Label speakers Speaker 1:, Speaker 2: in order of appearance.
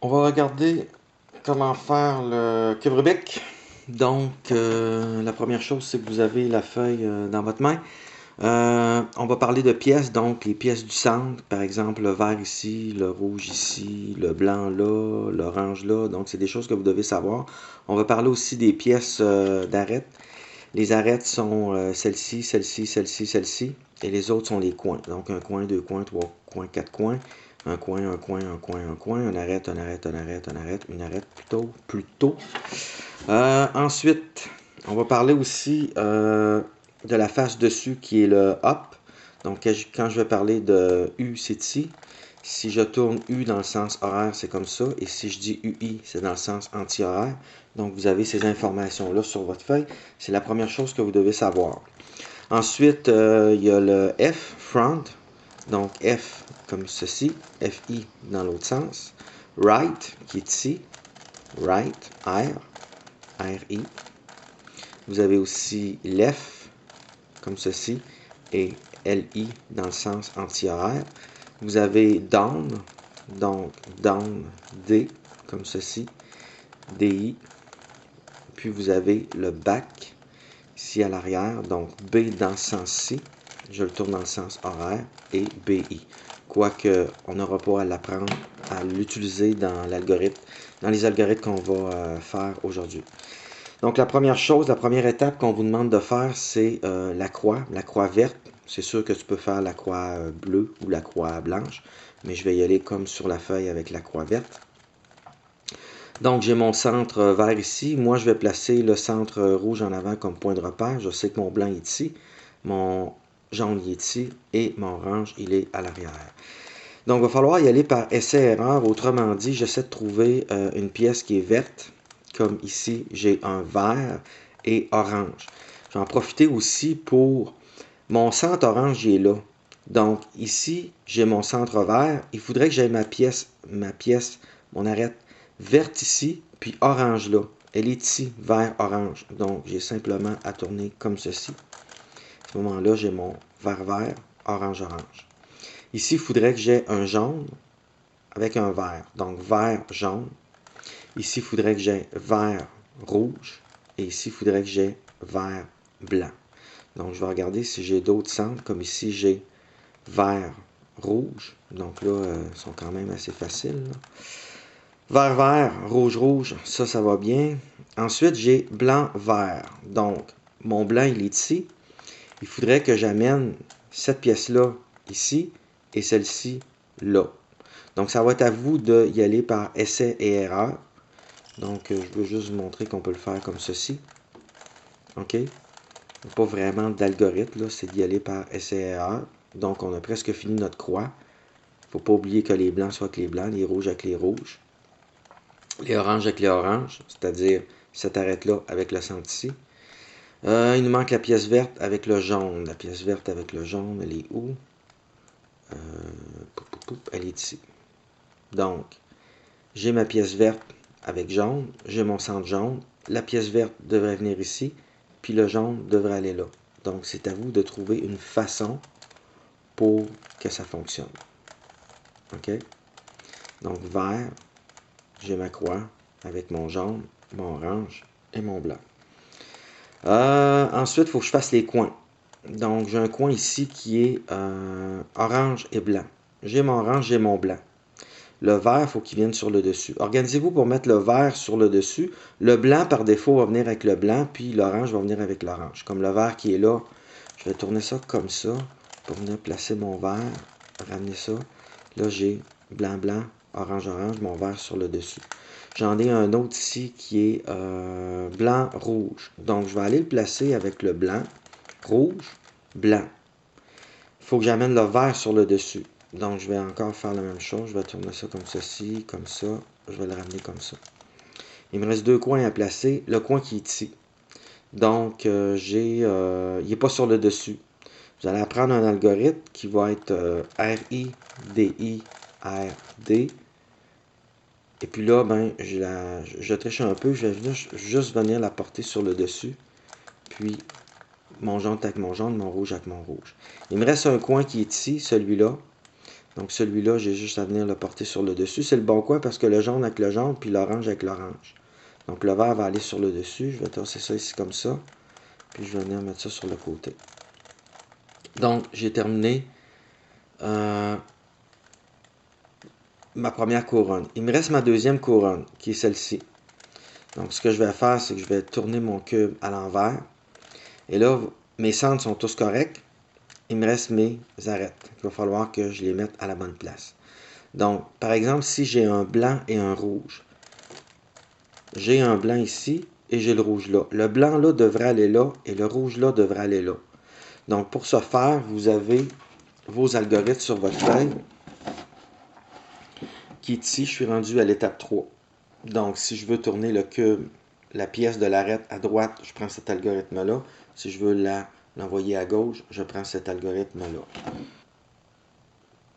Speaker 1: On va regarder comment faire le cube Rubik. Donc, la première chose, c'est que vous avez la feuille dans votre main. On va parler de pièces, donc les pièces du centre, par exemple le vert ici, le rouge ici, le blanc là, l'orange là. Donc, c'est des choses que vous devez savoir. On va parler aussi des pièces d'arêtes. Les arêtes sont celle-ci, celle-ci, celle-ci, celle-ci. Et les autres sont les coins. Donc, un coin, deux coins, trois coins, quatre coins. Un coin, un coin, un coin, un coin. Un arête, un arête, un arête, un arête. Une arête plutôt. Ensuite, on va parler aussi de la face dessus qui est le up. Donc, quand je vais parler de U, c'est ici. Si je tourne U dans le sens horaire, c'est comme ça. Et si je dis UI, c'est dans le sens anti-horaire. Donc, vous avez ces informations-là sur votre feuille. C'est la première chose que vous devez savoir. Ensuite, il y a le F, front. Donc, F comme ceci. FI dans l'autre sens. Right, qui est ici. Right, R. RI. Vous avez aussi left, comme ceci. Et LI dans le sens anti-horaire. Vous avez down, donc down, D, comme ceci, DI. Puis vous avez le back, ici à l'arrière, donc B dans ce sens-ci. Je le tourne dans le sens horaire, et BI. Quoique, on n'aura pas à l'apprendre, à l'utiliser dans l'algorithme, dans les algorithmes qu'on va faire aujourd'hui. Donc la première chose, la première étape qu'on vous demande de faire, c'est la croix verte. C'est sûr que tu peux faire la croix bleue ou la croix blanche, mais je vais y aller comme sur la feuille avec la croix verte. Donc j'ai mon centre vert ici. Moi je vais placer le centre rouge en avant comme point de repère. Je sais que mon blanc est ici, mon jaune il est ici et mon orange il est à l'arrière. Donc il va falloir y aller par essai-erreur. Autrement dit, j'essaie de trouver une pièce qui est verte. Comme ici, j'ai un vert et orange. Je vais en profiter aussi pour... Mon centre orange, il est là. Donc, ici, j'ai mon centre vert. Il faudrait que j'aie ma pièce, mon arête verte ici, puis orange là. Elle est ici, vert, orange. Donc, j'ai simplement à tourner comme ceci. À ce moment-là, j'ai mon vert, vert, orange, orange. Ici, il faudrait que j'aie un jaune avec un vert. Donc, vert, jaune. Ici, il faudrait que j'aie vert, rouge. Et ici, il faudrait que j'aie vert, blanc. Donc, je vais regarder si j'ai d'autres centres. Comme ici, j'ai vert, rouge. Donc là, ils sont quand même assez faciles. Là. Vert, vert, rouge, rouge. Ça va bien. Ensuite, j'ai blanc, vert. Donc, mon blanc, il est ici. Il faudrait que j'amène cette pièce-là ici et celle-ci là. Donc, ça va être à vous d'y aller par essai et erreur. Donc, je veux juste vous montrer qu'on peut le faire comme ceci. OK? Pas vraiment d'algorithme, c'est d'y aller par essai et erreur. Donc, on a presque fini notre croix. Il ne faut pas oublier que les blancs soient avec les blancs, les rouges avec les rouges, les oranges avec les oranges, c'est-à-dire cette arête-là avec le centre ici. Il nous manque la pièce verte avec le jaune. La pièce verte avec le jaune, elle est où? Elle est ici. Donc, j'ai ma pièce verte avec jaune, j'ai mon centre jaune, la pièce verte devrait venir ici, puis le jaune devrait aller là. Donc, c'est à vous de trouver une façon pour que ça fonctionne. OK? Donc, vert, j'ai ma croix avec mon jaune, mon orange et mon blanc. Ensuite, il faut que je fasse les coins. Donc, j'ai un coin ici qui est orange et blanc. J'ai mon orange, j'ai mon blanc. Le vert, il faut qu'il vienne sur le dessus. Organisez-vous pour mettre le vert sur le dessus. Le blanc, par défaut, va venir avec le blanc, puis l'orange va venir avec l'orange. Comme le vert qui est là, je vais tourner ça comme ça pour venir placer mon vert, ramener ça. Là, j'ai blanc, blanc, orange, orange, mon vert sur le dessus. J'en ai un autre ici qui est blanc, rouge. Donc, je vais aller le placer avec le blanc, rouge, blanc. Il faut que j'amène le vert sur le dessus. Donc, je vais encore faire la même chose. Je vais tourner ça comme ceci, comme ça. Je vais le ramener comme ça. Il me reste deux coins à placer. Le coin qui est ici. Donc, il n'est pas sur le dessus. Vous allez apprendre un algorithme qui va être RI, DI, RD. Et puis là, ben, je triche un peu. Je vais juste venir la porter sur le dessus. Puis, mon jaune avec mon jaune, mon rouge avec mon rouge. Il me reste un coin qui est ici, celui-là. Donc celui-là, j'ai juste à venir le porter sur le dessus. C'est le bon coin parce que le jaune avec le jaune, puis l'orange avec l'orange. Donc le vert va aller sur le dessus. Je vais tasser ça ici comme ça. Puis je vais venir mettre ça sur le côté. Donc j'ai terminé ma première couronne. Il me reste ma deuxième couronne, qui est celle-ci. Donc ce que je vais faire, c'est que je vais tourner mon cube à l'envers. Et là, mes centres sont tous corrects. Il me reste mes arêtes. Il va falloir que je les mette à la bonne place. Donc, par exemple, si j'ai un blanc et un rouge, j'ai un blanc ici et j'ai le rouge là. Le blanc là devrait aller là et le rouge là devrait aller là. Donc, pour ce faire, vous avez vos algorithmes sur votre feuille qui est ici. Je suis rendu à l'étape 3. Donc, si je veux tourner le cube, la pièce de l'arête à droite, je prends cet algorithme-là. Si je veux l'envoyer à gauche, je prends cet algorithme-là.